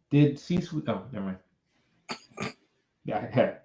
Did C-suite? Oh, never mind. Yeah.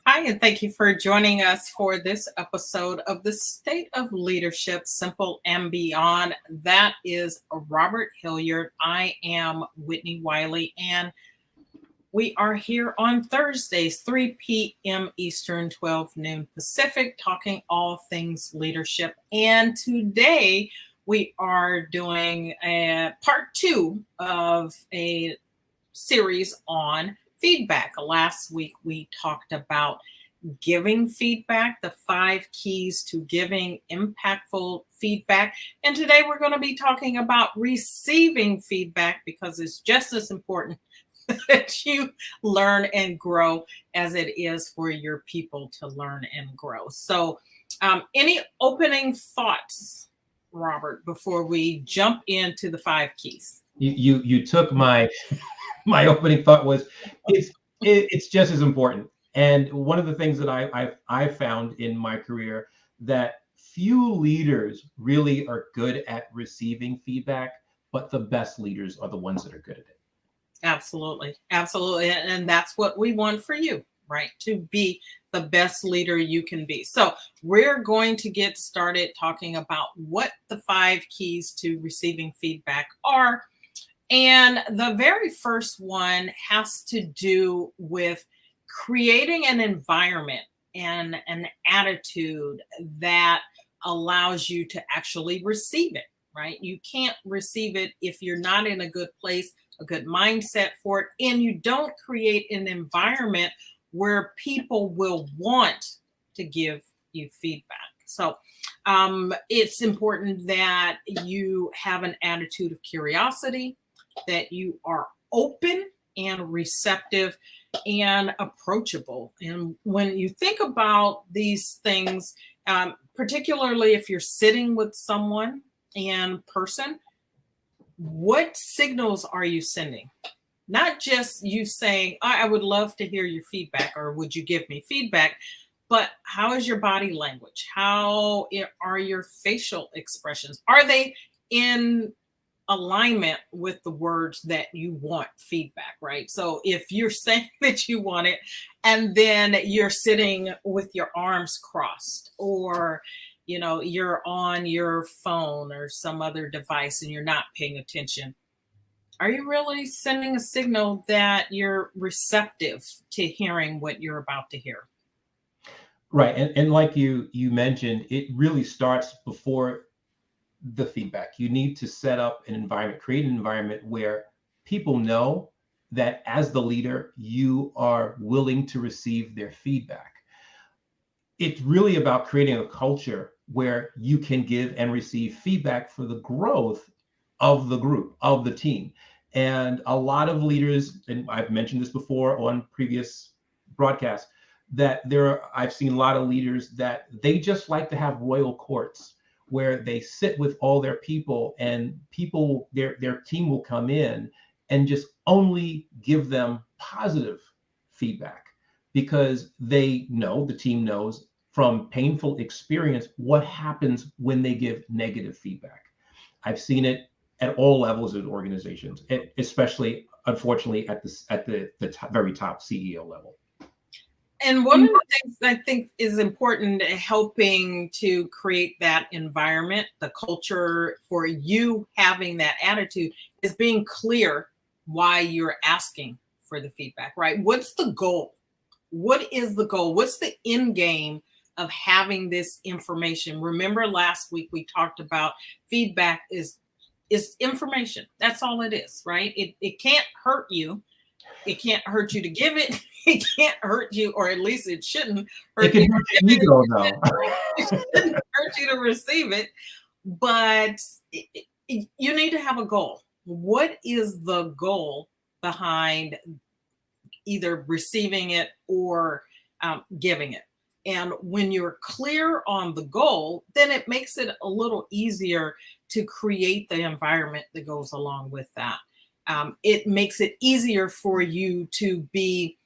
Hi, and thank you for joining us for this episode of the State of Leadership, Simple and Beyond. That is Robert Hilliard. I am Whitnie Wiley, and we are here on Thursdays, 3 p.m. Eastern, 12 noon Pacific, talking all things leadership. And today we are doing a part 2 of a series on feedback. Last week we talked about giving feedback, the 5 keys to giving impactful feedback. And today we're going to be talking about receiving feedback, because it's just as important that you learn and grow as it is for your people to learn and grow. So any opening thoughts, Robert, before we jump into the 5 keys? You took my my opening thought was it's just as important. And one of the things that I found in my career, that few leaders really are good at receiving feedback, but the best leaders are the ones that are good at it. Absolutely. Absolutely. And that's what we want for you, right? To be the best leader you can be. So we're going to get started talking about what the 5 keys to receiving feedback are. And the very first one has to do with creating an environment and an attitude that allows you to actually receive it, right? You can't receive it if you're not in a good place, a good mindset for it, and you don't create an environment where people will want to give you feedback. So it's important that you have an attitude of curiosity, that you are open and receptive and approachable. And when you think about these things, particularly if you're sitting with someone in person, what signals are you sending? Not just you saying, I would love to hear your feedback, or would you give me feedback? But how is your body language? How are your facial expressions? Are they in alignment with the words that you want feedback, right? So if you're saying that you want it, and then you're sitting with your arms crossed, or you're on your phone or some other device and you're not paying attention, are you really sending a signal that you're receptive to hearing what you're about to hear? Right. And like you mentioned, it really starts before the feedback. You need to set up an environment, create an environment where people know that as the leader, you are willing to receive their feedback. It's really about creating a culture where you can give and receive feedback for the growth of the group, of the team. And a lot of leaders, and I've mentioned this before on previous broadcasts, that I've seen a lot of leaders that they just like to have royal courts where they sit with all their people, and their team will come in and just only give them positive feedback, because they know, the team knows from painful experience what happens when they give negative feedback. I've seen it at all levels of organizations, especially unfortunately at the very top CEO level. And one of the things I think is important in helping to create that environment, the culture for you having that attitude, is being clear why you're asking for the feedback, right? What's the goal? What is the goal? What's the end game of having this information? Remember last week we talked about feedback is information. That's all it is, right? It can't hurt you. It can't hurt you to give it. It can't hurt you, or at least it shouldn't It hurt can you hurt to your give it. ego, though. It shouldn't hurt you to receive it. But you need to have a goal. What is the goal behind either receiving it or giving it? And when you're clear on the goal, then it makes it a little easier to create the environment that goes along with that. It makes it easier for you to be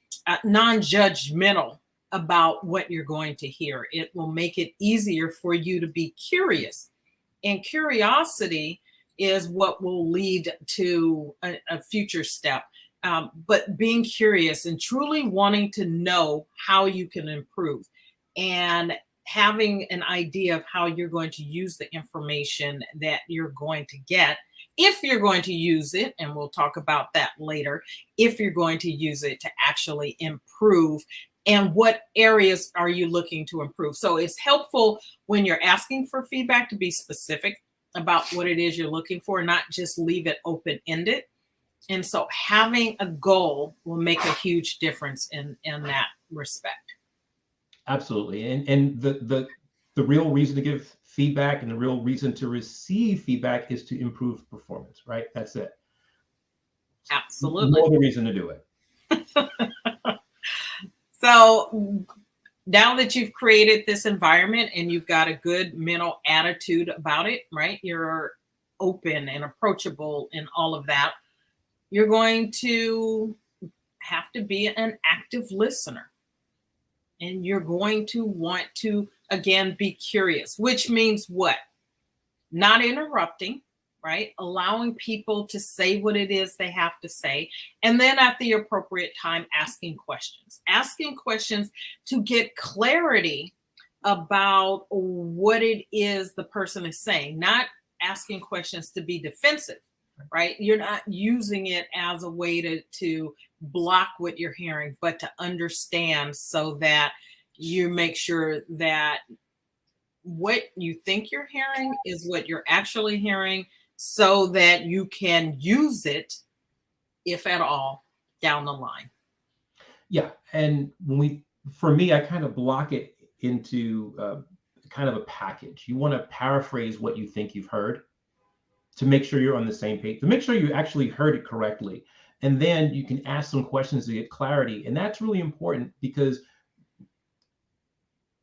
non-judgmental about what you're going to hear. It will make it easier for you to be curious. And curiosity is what will lead to a future step. But being curious and truly wanting to know how you can improve, and having an idea of how you're going to use the information that you're going to get, if you're going to use it, and we'll talk about that later, if you're going to use it to actually improve, and what areas are you looking to improve. So it's helpful when you're asking for feedback to be specific about what it is you're looking for, not just leave it open-ended. And so having a goal will make a huge difference in that respect. Absolutely. And the real reason to give feedback and the real reason to receive feedback is to improve performance, right? That's it. Absolutely. No other reason to do it. So now that you've created this environment and you've got a good mental attitude about it, right? You're open and approachable and all of that. You're going to have to be an active listener. And you're going to want to, again, be curious, which means what? Not interrupting, right? Allowing people to say what it is they have to say. And then at the appropriate time, asking questions to get clarity about what it is the person is saying, not asking questions to be defensive, right? You're not using it as a way to block what you're hearing, but to understand, so that you make sure that what you think you're hearing is what you're actually hearing, so that you can use it, if at all, down the line. Yeah. And for me, I kind of block it into kind of a package. You want to paraphrase what you think you've heard to make sure you're on the same page, to make sure you actually heard it correctly. And then you can ask some questions to get clarity. And that's really important, because,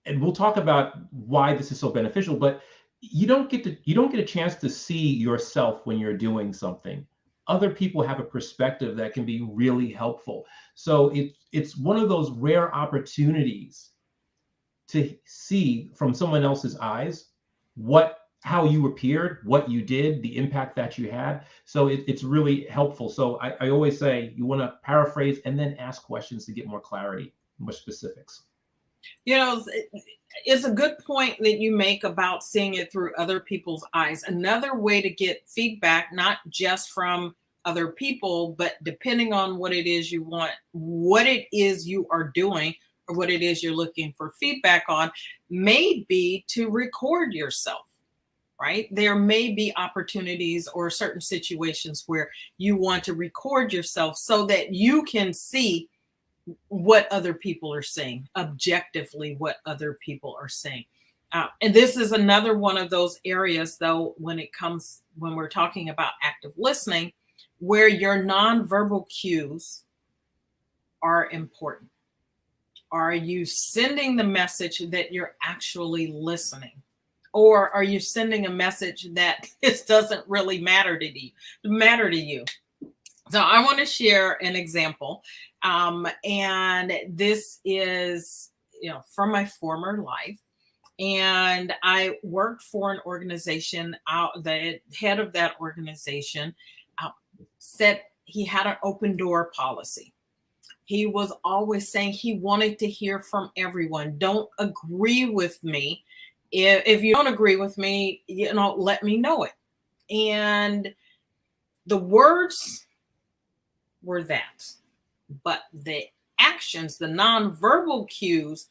and we'll talk about why this is so beneficial, but you don't get a chance to see yourself when you're doing something. Other people have a perspective that can be really helpful. So it's one of those rare opportunities to see from someone else's eyes how you appeared, what you did, the impact that you had. So it's really helpful. So I always say you want to paraphrase and then ask questions to get more clarity, more specifics. You know, it's a good point that you make about seeing it through other people's eyes. Another way to get feedback, not just from other people, but depending on what it is you want, what it is you are doing, or what it is you're looking for feedback on, may be to record yourself. Right? There may be opportunities or certain situations where you want to record yourself so that you can see what other people are saying, objectively, what other people are saying. And this is another one of those areas, though, when we're talking about active listening, where your nonverbal cues are important. Are you sending the message that you're actually listening? Or are you sending a message that this doesn't really matter to you? So I want to share an example. And this is, from my former life. And I worked for an organization. The head of that organization said he had an open door policy. He was always saying he wanted to hear from everyone. Don't agree with me. If you don't agree with me, let me know it. And the words were that, but the actions, the nonverbal cues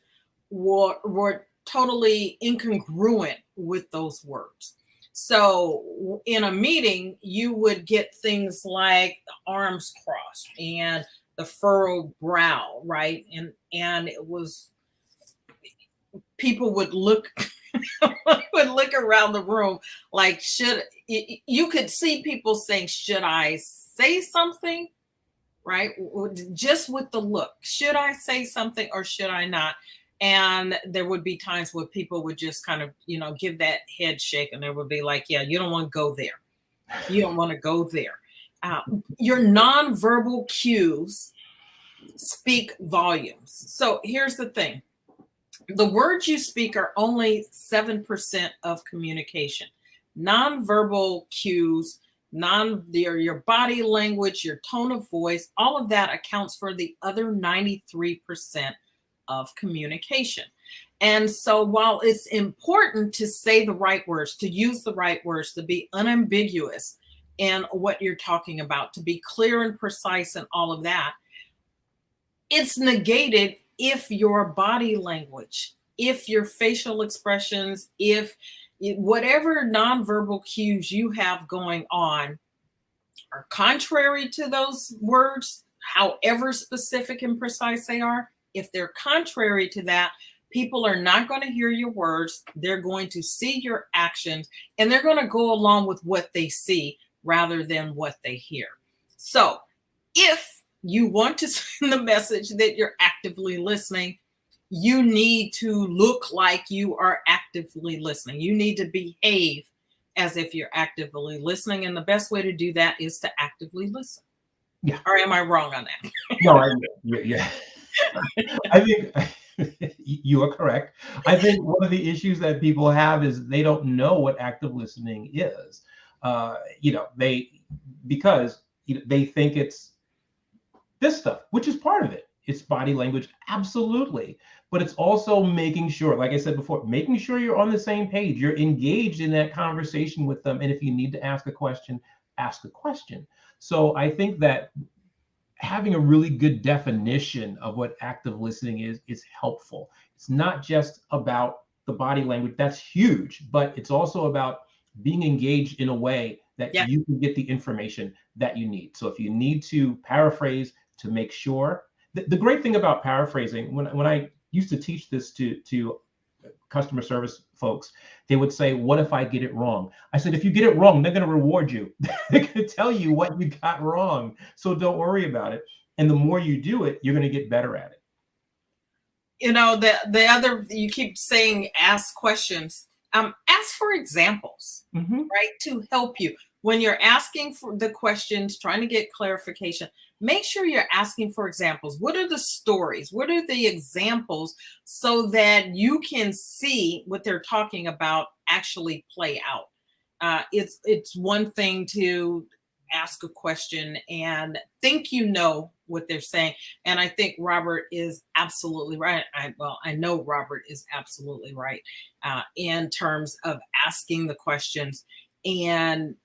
were totally incongruent with those words. So in a meeting, you would get things like arms crossed and the furrowed brow, right? And it was, people would look would look around the room like, you could see people saying, should I say something? Right? Just with the look, should I say something or should I not? And there would be times where people would just kind of, give that head shake, and they would be like, yeah, you don't want to go there. You don't want to go there. Your nonverbal cues speak volumes. So here's the thing. The words you speak are only 7% of communication. Nonverbal cues, your body language, your tone of voice, all of that accounts for the other 93% of communication. And so while it's important to say the right words, to use the right words, to be unambiguous in what you're talking about, to be clear and precise and all of that, it's negated if your body language, if your facial expressions, if whatever nonverbal cues you have going on are contrary to those words, however specific and precise they are. If they're contrary to that, people are not going to hear your words. They're going to see your actions, and they're going to go along with what they see rather than what they hear. So if you want to send the message that you're actively listening, you need to look like you are actively listening. You need to behave as if you're actively listening. And the best way to do that is to actively listen. Yeah. Or am I wrong on that? No, yeah. I think you are correct. I think one of the issues that people have is they don't know what active listening is. Because they think it's this stuff, which is part of it. It's body language, absolutely. But it's also making sure, like I said before, making sure you're on the same page. You're engaged in that conversation with them. And if you need to ask a question, ask a question. So I think that having a really good definition of what active listening is helpful. It's not just about the body language. That's huge, but it's also about being engaged in a way that you can get the information that you need. So if you need to paraphrase to make sure, the great thing about paraphrasing, when I used to teach this to customer service folks, they would say, what if I get it wrong? I said, if you get it wrong, they're going to reward you. They're going to tell you what you got wrong. So don't worry about it. And the more you do it, you're going to get better at it. The other, you keep saying, ask questions. Ask for examples, right? To help you. When you're asking for the questions, trying to get clarification, make sure you're asking for examples. What are the stories? What are the examples so that you can see what they're talking about actually play out? It's one thing to ask a question and think you know what they're saying. And I think Robert is absolutely right. I know Robert is absolutely right in terms of asking the questions and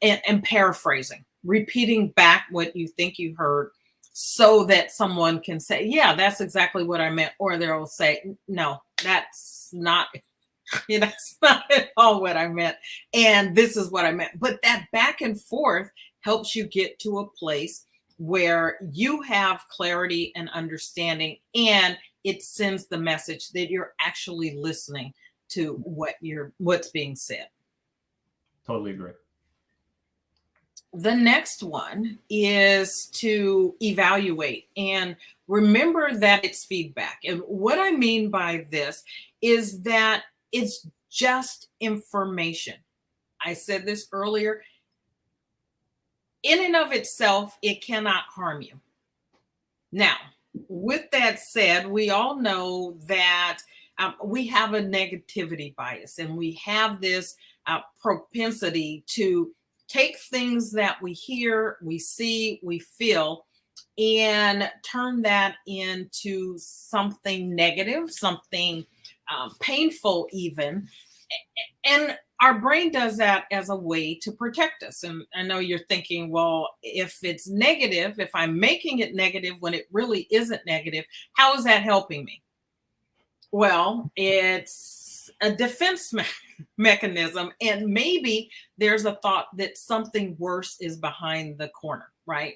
paraphrasing, repeating back what you think you heard so that someone can say, yeah, that's exactly what I meant. Or they'll say, no, that's not at all what I meant. And this is what I meant. But that back and forth helps you get to a place where you have clarity and understanding, and it sends the message that you're actually listening to what's being said. Totally agree. The next one is to evaluate and remember that it's feedback. And what I mean by this is that it's just information. I said this earlier. In and of itself, it cannot harm you. Now, with that said, we all know that we have a negativity bias, and we have this propensity to take things that we hear, we see, we feel, and turn that into something negative, something painful even. And our brain does that as a way to protect us. And I know you're thinking, well, if it's negative, if I'm making it negative when it really isn't negative, how is that helping me? Well, it's a defense mechanism. And maybe there's a thought that something worse is behind the corner, right?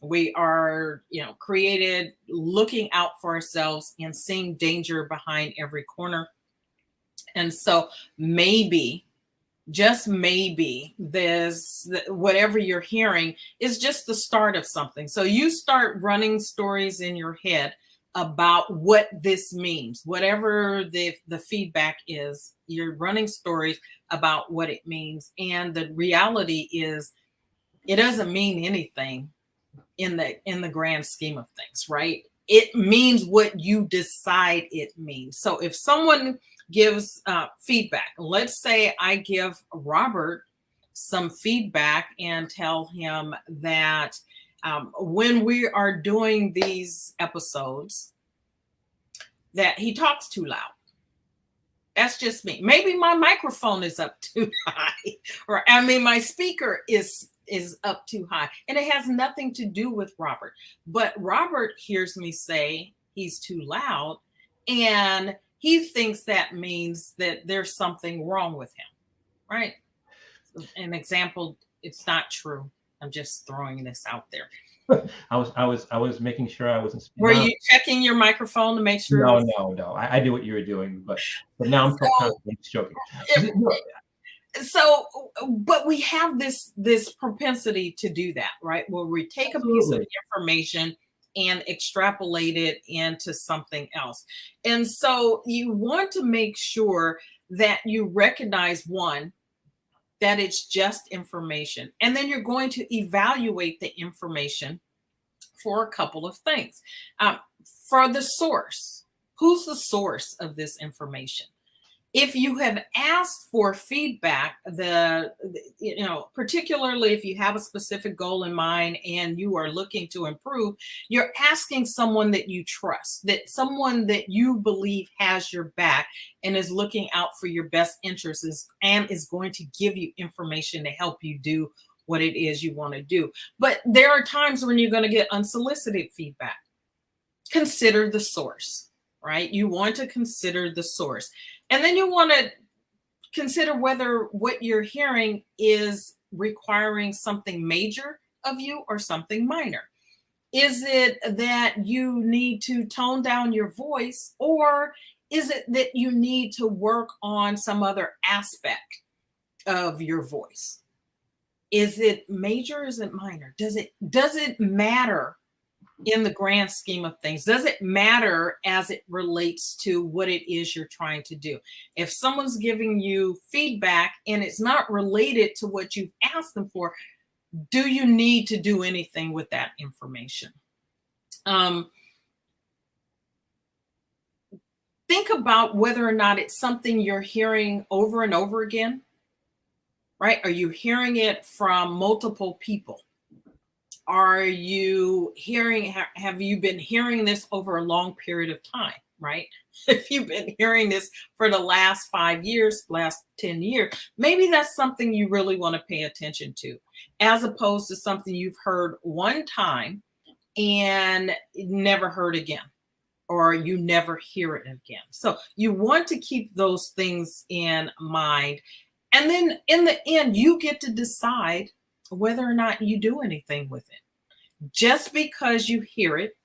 We are, created looking out for ourselves and seeing danger behind every corner. And so maybe, just maybe, there's whatever you're hearing is just the start of something. So you start running stories in your head about what this means, whatever the feedback is, you're running stories about what it means. And the reality is it doesn't mean anything in the grand scheme of things, right? It means what you decide it means. So if someone gives feedback, let's say I give Robert some feedback and tell him that when we are doing these episodes, that he talks too loud. That's just me. Maybe my microphone is up too high, or my speaker is up too high, and it has nothing to do with Robert. But Robert hears me say he's too loud, and he thinks that means that there's something wrong with him, right? An example, it's not true. I'm just throwing this out there. I was making sure I wasn't. Were you checking your microphone to make sure? No. I knew what you were doing, but now I'm joking. So, but we have this propensity to do that, right? Where we take a piece of information and extrapolate it into something else. And so you want to make sure that you recognize, one, that it's just information. And then you're going to evaluate the information for a couple of things. For the source, who's the source of this information? If you have asked for feedback, particularly if you have a specific goal in mind and you are looking to improve, you're asking someone that you trust, that someone that you believe has your back and is looking out for your best interests and is going to give you information to help you do what it is you want to do. But there are times when you're going to get unsolicited feedback. Consider the source, right? You want to consider the source. And then you want to consider whether what you're hearing is requiring something major of you or something minor. Is it that you need to tone down your voice, or is it that you need to work on some other aspect of your voice? Is it major? Is it minor? Does it matter in the grand scheme of things? Does it matter as it relates to what it is you're trying to do? If someone's giving you feedback and it's not related to what you've asked them for, do you need to do anything with that information? Think about whether or not it's something you're hearing over and over again, right? Are you hearing it from multiple people? Are you hearing, have you been hearing this over a long period of time, right? If you've been hearing this for the last 5 years, last 10 years, maybe that's something you really want to pay attention to, as opposed to something you've heard one time and never heard again, or you never hear it again. So you want to keep those things in mind. And then in the end, you get to decide whether or not you do anything with it. Just because you hear it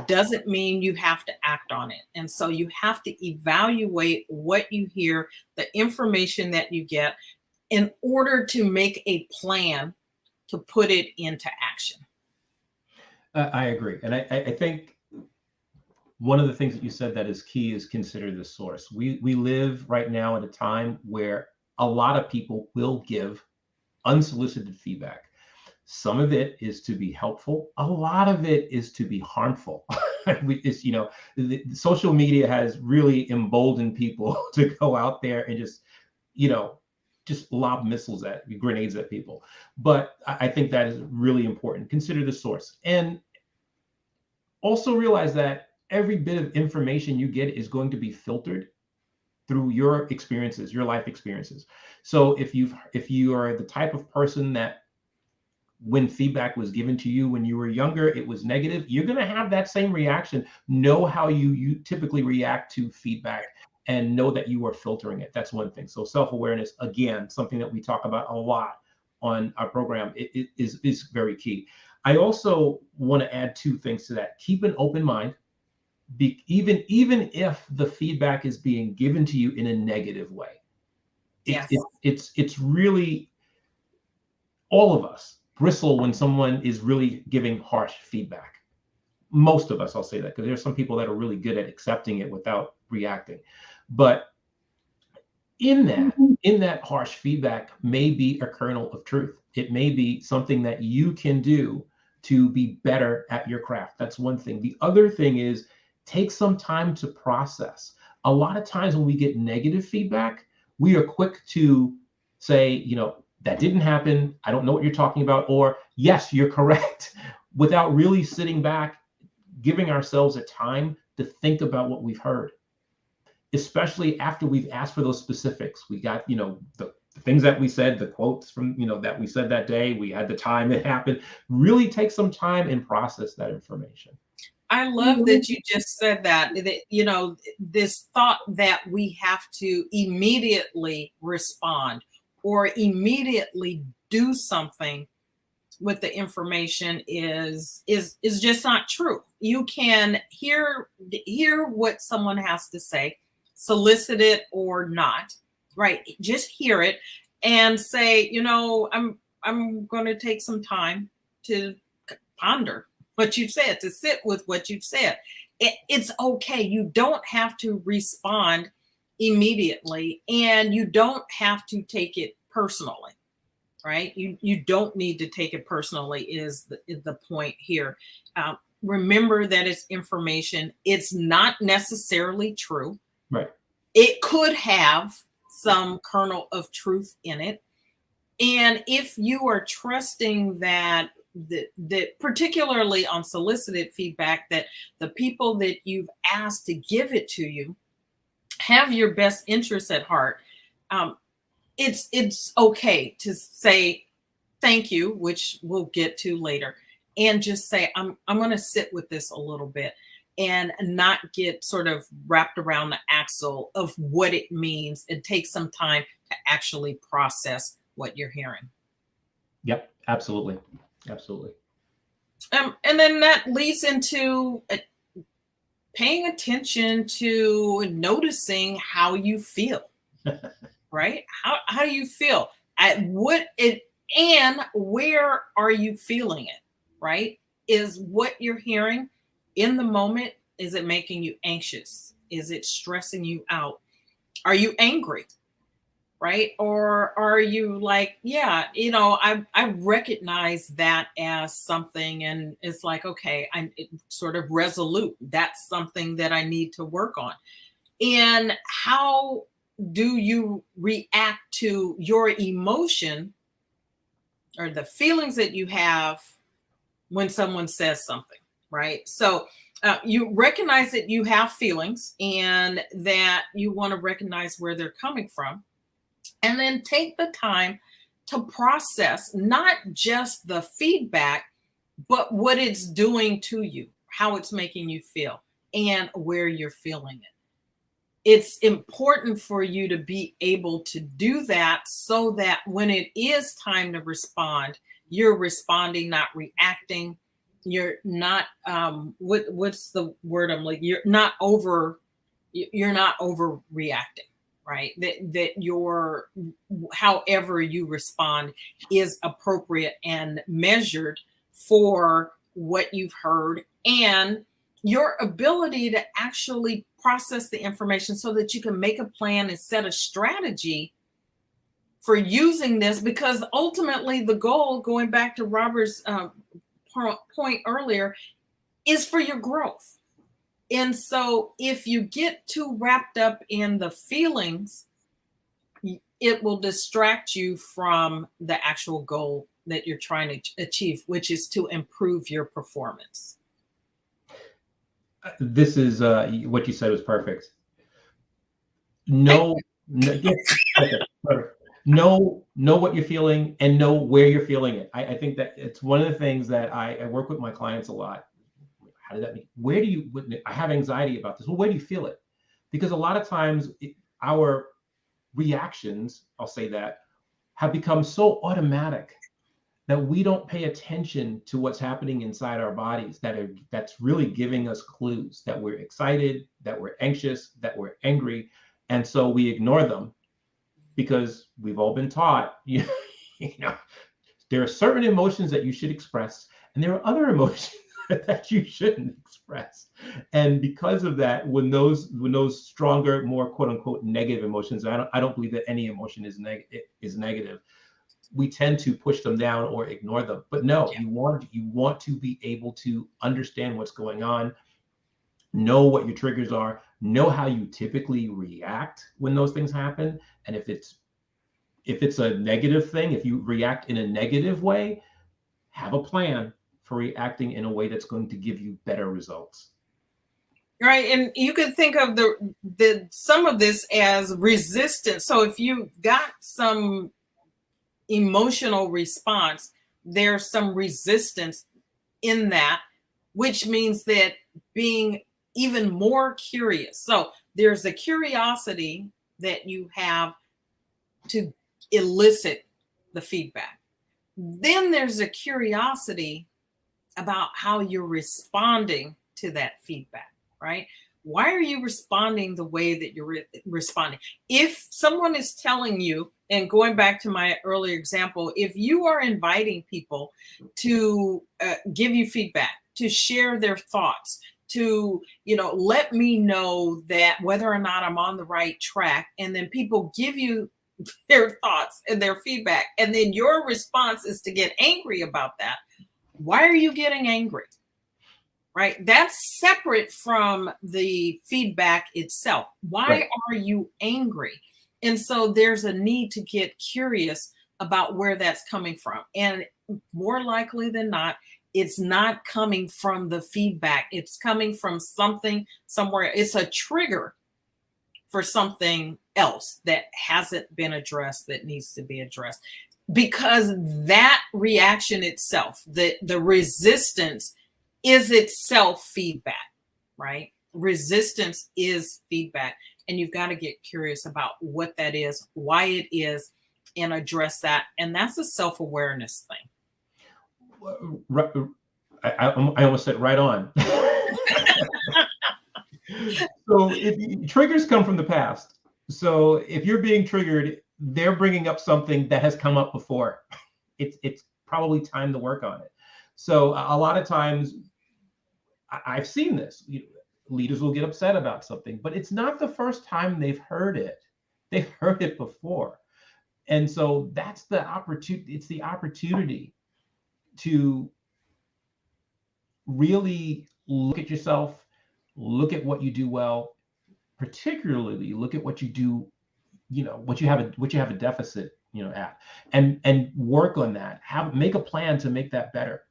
doesn't mean you have to act on it. And so you have to evaluate what you hear, the information that you get, in order to make a plan to put it into action. I agree. And I think one of the things that you said that is key is consider the source. We live right now at a time where a lot of people will give unsolicited feedback. Some of it is to be helpful. A lot of it is to be harmful. The social media has really emboldened people to go out there and just lob grenades at people. But I think that is really important. Consider the source. And also realize that every bit of information you get is going to be filtered through your experiences, your life experiences. So if you are the type of person that when feedback was given to you when you were younger, it was negative, you're going to have that same reaction. Know how you typically react to feedback and know that you are filtering it. That's one thing. So self-awareness, again, something that we talk about a lot on our program, it is very key. I also want to add two things to that. Keep an open mind. Even if the feedback is being given to you in a negative way, Yes. It's really, all of us bristle when someone is really giving harsh feedback. Most of us, I'll say that, because there's some people that are really good at accepting it without reacting. But in that harsh feedback may be a kernel of truth. It may be something that you can do to be better at your craft. That's one thing. The other thing is, take some time to process. A lot of times when we get negative feedback, we are quick to say, that didn't happen. I don't know what you're talking about. Or, yes, you're correct, without really sitting back, giving ourselves a time to think about what we've heard, especially after we've asked for those specifics. We got, the things that we said, the quotes from, that we said that day, we had the time it happened. Really take some time and process that information. I love that you just said that, this thought that we have to immediately respond or immediately do something with the information is just not true. You can hear what someone has to say, solicit it or not, right? Just hear it and say, I'm going to take some time to ponder what you said, to sit with what you've said. It's okay. You don't have to respond immediately, and you don't have to take it personally, right? You don't need to take it personally is the point here. Remember that it's information. It's not necessarily true. Right. It could have some kernel of truth in it. And if you are trusting that particularly on solicited feedback, that the people that you've asked to give it to you have your best interests at heart, it's okay to say thank you, which we'll get to later, and just say, I'm going to sit with this a little bit and not get sort of wrapped around the axle of what it means, and take some time to actually process what you're hearing. Yep, absolutely. Absolutely. And then that leads into paying attention to noticing how you feel, right? How do you feel? And where are you feeling it, right? Is what you're hearing in the moment, is it making you anxious? Is it stressing you out? Are you angry? Right? Or are you like, yeah, I recognize that as something, and it's like, okay, I'm sort of resolute. That's something that I need to work on. And how do you react to your emotion or the feelings that you have when someone says something, right? So you recognize that you have feelings and that you want to recognize where they're coming from. And then take the time to process not just the feedback, but what it's doing to you, how it's making you feel, and where you're feeling it. It's important for you to be able to do that so that when it is time to respond, you're responding, not reacting. You're not, what's the word I'm like, you're not overreacting. Right? That your, however you respond is appropriate and measured for what you've heard, and your ability to actually process the information so that you can make a plan and set a strategy for using this. Because ultimately the goal, going back to Robert's point earlier, is for your growth. And so if you get too wrapped up in the feelings, it will distract you from the actual goal that you're trying to achieve, which is to improve your performance. This is what you said was perfect. Know what you're feeling and know where you're feeling it. I think that it's one of the things that I work with my clients a lot. How does that mean? I have anxiety about this. Well, where do you feel it? Because a lot of times our reactions, I'll say that, have become so automatic that we don't pay attention to what's happening inside our bodies that's really giving us clues that we're excited, that we're anxious, that we're angry. And so we ignore them because we've all been taught, you know, there are certain emotions that you should express, and there are other emotions that you shouldn't express. And because of that, when those stronger, more quote unquote negative emotions, I don't believe that any emotion is negative. We tend to push them down or ignore them. But no, you want to be able to understand what's going on, know what your triggers are, know how you typically react when those things happen. And if it's a negative thing, if you react in a negative way, have a plan for reacting in a way that's going to give you better results. Right. And you can think of the some of this as resistance. So if you got some emotional response, there's some resistance in that, which means that being even more curious. So there's a curiosity that you have to elicit the feedback. Then there's a curiosity about how you're responding to that feedback, right? Why are you responding the way that you're responding? If someone is telling you, and going back to my earlier example, if you are inviting people to give you feedback, to share their thoughts, to, let me know that whether or not I'm on the right track, and then people give you their thoughts and their feedback, and then your response is to get angry about that. Why are you getting angry? Right? That's separate from the feedback itself. Why are you angry? And so there's a need to get curious about where that's coming from. And more likely than not, it's not coming from the feedback. It's coming from something somewhere. It's a trigger for something else that hasn't been addressed, that needs to be addressed. Because that reaction itself, the resistance is itself feedback, right? Resistance is feedback. And you've got to get curious about what that is, why it is, and address that. And that's a self-awareness thing. I almost said right on. So triggers come from the past. So if you're being triggered, they're bringing up something that has come up before. It's probably time to work on it. So a lot of times I've seen this. Leaders will get upset about something, but it's not the first time they've heard it. They've heard it before. And so that's the opportunity. It's the opportunity to really look at yourself, look at what you do well, particularly look at what you do, what you have a deficit, at, and work on that. Make a plan to make that better,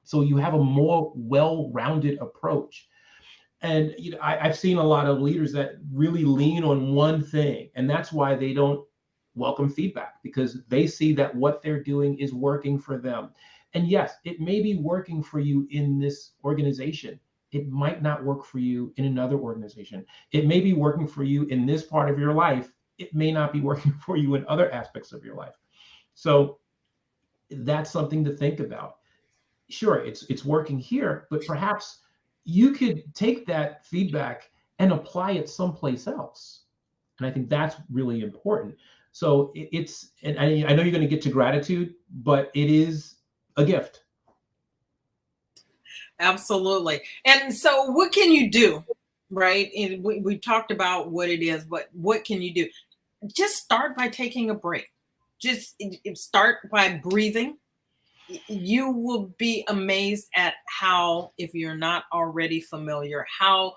so you have a more well-rounded approach. And I've seen a lot of leaders that really lean on one thing, and that's why they don't welcome feedback, because they see that what they're doing is working for them. And yes, it may be working for you in this organization. It might not work for you in another organization. It may be working for you in this part of your life. It may not be working for you in other aspects of your life. So that's something to think about. Sure, it's working here, but perhaps you could take that feedback and apply it someplace else. And I think that's really important. So and I know you're going to get to gratitude, but it is a gift. Absolutely. And so what can you do, right? And we talked about what it is, but what can you do? Just start by taking a break. Just start by breathing. You will be amazed at how, if you're not already familiar, how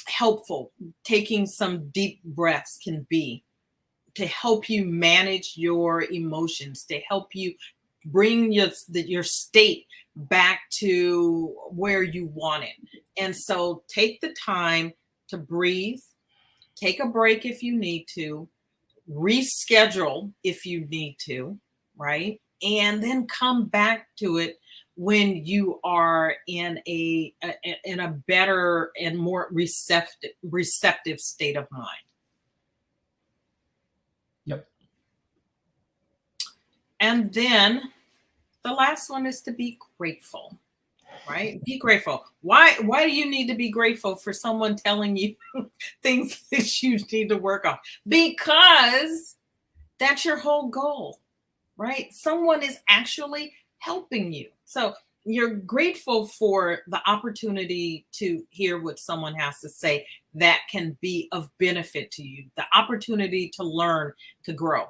helpful taking some deep breaths can be to help you manage your emotions, to help you bring your state back to where you want it. And so take the time to breathe, take a break if you need to, reschedule if you need to, right? And then come back to it when you are in a better and more receptive state of mind. Yep. And then The last one is to be grateful, right? Be grateful. Why do you need to be grateful for someone telling you things that you need to work on? Because that's your whole goal, right? Someone is actually helping you. So you're grateful for the opportunity to hear what someone has to say that can be of benefit to you, the opportunity to learn, to grow.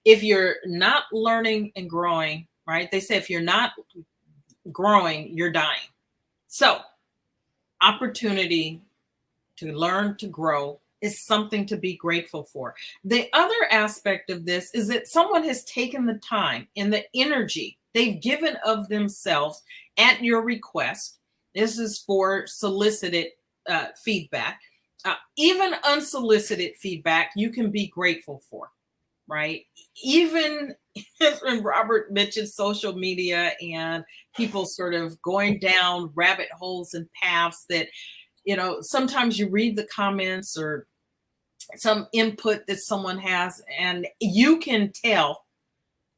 If you're not learning and growing, right? They say if you're not growing, you're dying. So, opportunity to learn, to grow is something to be grateful for. The other aspect of this is that someone has taken the time and the energy they've given of themselves at your request. This is for solicited feedback. Even unsolicited feedback, you can be grateful for, right? Even when Robert mentioned social media and people sort of going down rabbit holes and paths that, sometimes you read the comments or some input that someone has, and you can tell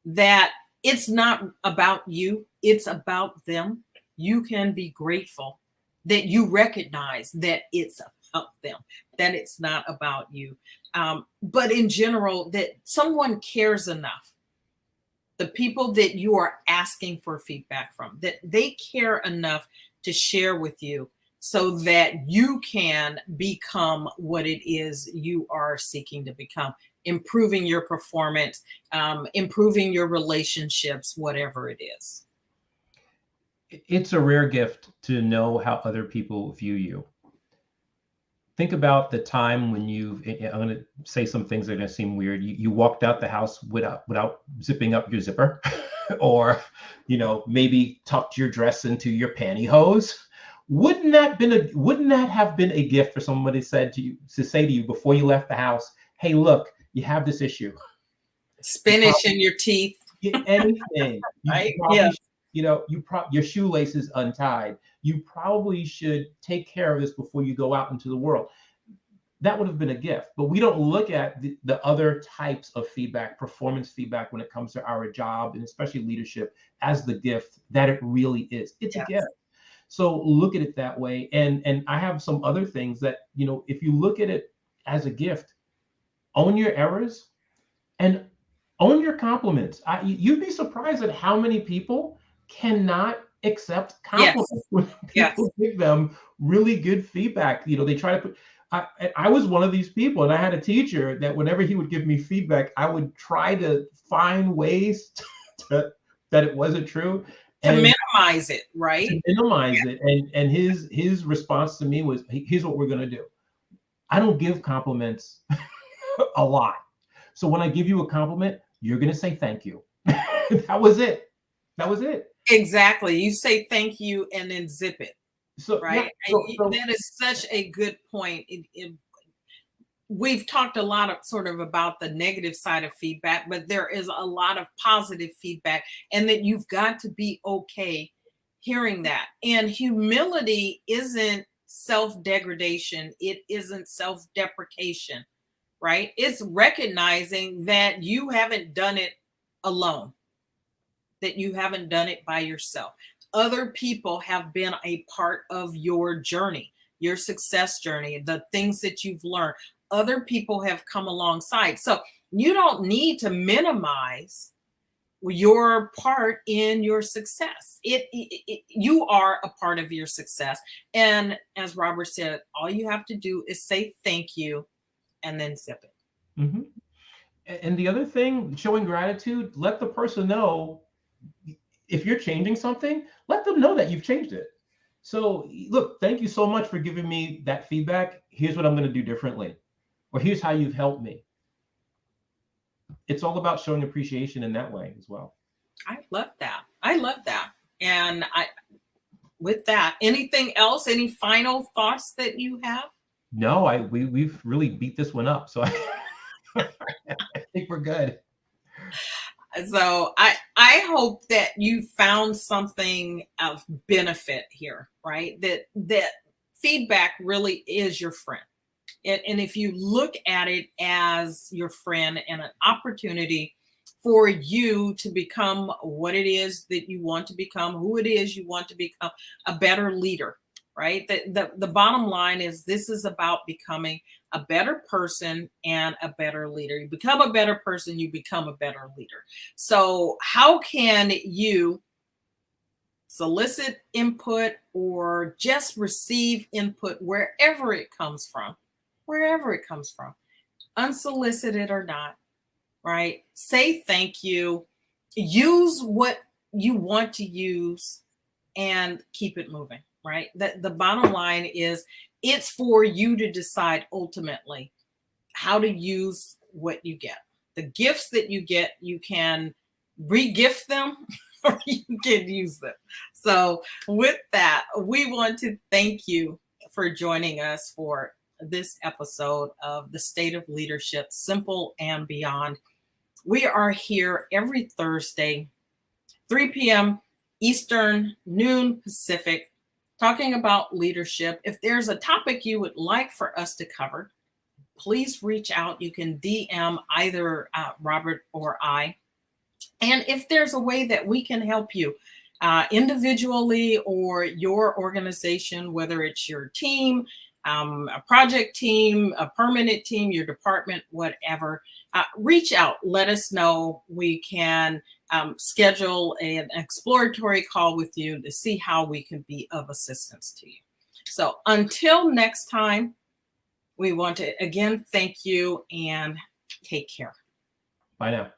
that it's not about you, it's about them. You can be grateful that you recognize that it's about them, that it's not about you. But in general, that someone cares enough, the people that you are asking for feedback from, that they care enough to share with you so that you can become what it is you are seeking to become, improving your performance, improving your relationships, whatever it is. It's a rare gift to know how other people view you. Think about the time when I'm going to say some things that are going to seem weird. You walked out the house without zipping up your zipper or, maybe tucked your dress into your pantyhose. Wouldn't that have been a gift for somebody to say to you before you left the house, hey, look, you have this issue. Spinach in your teeth. Anything. Right? Yeah. Your shoelace is untied. You probably should take care of this before you go out into the world. That would have been a gift, but we don't look at the other types of feedback, performance feedback, when it comes to our job and especially leadership, as the gift that it really is. It's a gift. So look at it that way. And I have some other things that, if you look at it as a gift, own your errors and own your compliments. You'd be surprised at how many people cannot accept compliments when people give them really good feedback. They try to put, I was one of these people, and I had a teacher that whenever he would give me feedback, I would try to find ways that it wasn't true. To minimize it, right? To minimize it. And his response to me was, here's what we're going to do. I don't give compliments a lot. So when I give you a compliment, you're going to say thank you. That was it. Exactly. You say thank you and then zip it. So, right. Yeah, that is such a good point. We've talked a lot of sort of about the negative side of feedback, but there is a lot of positive feedback, and that you've got to be okay hearing that. And humility isn't self-degradation. It isn't self-deprecation, right? It's recognizing that you haven't done it alone, that you haven't done it by yourself. Other people have been a part of your journey, your success journey, the things that you've learned. Other people have come alongside. So you don't need to minimize your part in your success. You are a part of your success. And as Robert said, all you have to do is say thank you and then zip it. Mm-hmm. And the other thing, showing gratitude, let the person know if you're changing something, let them know that you've changed it. So look, thank you so much for giving me that feedback. Here's what I'm going to do differently, or here's how you've helped me. It's all about showing appreciation in that way as well. I love that. And with that, anything else, any final thoughts that you have? No, we've really beat this one up. So I think we're good. So I hope that you found something of benefit here, right? That feedback really is your friend. And if you look at it as your friend and an opportunity for you to become what it is that you want to become, who it is you want to become, a better leader, right? The bottom line is this is about becoming a better person and a better leader. You become a better person, you become a better leader. So how can you solicit input or just receive input wherever it comes from, unsolicited or not, right? Say thank you, use what you want to use, and keep it moving, right? The bottom line is it's for you to decide ultimately how to use what you get. The gifts that you get, you can re-gift them or you can use them. So with that, we want to thank you for joining us for this episode of The State of Leadership, Simple and Beyond. We are here every Thursday, 3 p.m. Eastern, noon Pacific, talking about leadership. If there's a topic you would like for us to cover, please reach out. You can DM either Robert or I. And if there's a way that we can help you individually or your organization, whether it's your team, a project team, a permanent team, your department, whatever, reach out. Let us know. We can schedule an exploratory call with you to see how we can be of assistance to you. So until next time, we want to again thank you and take care. Bye now.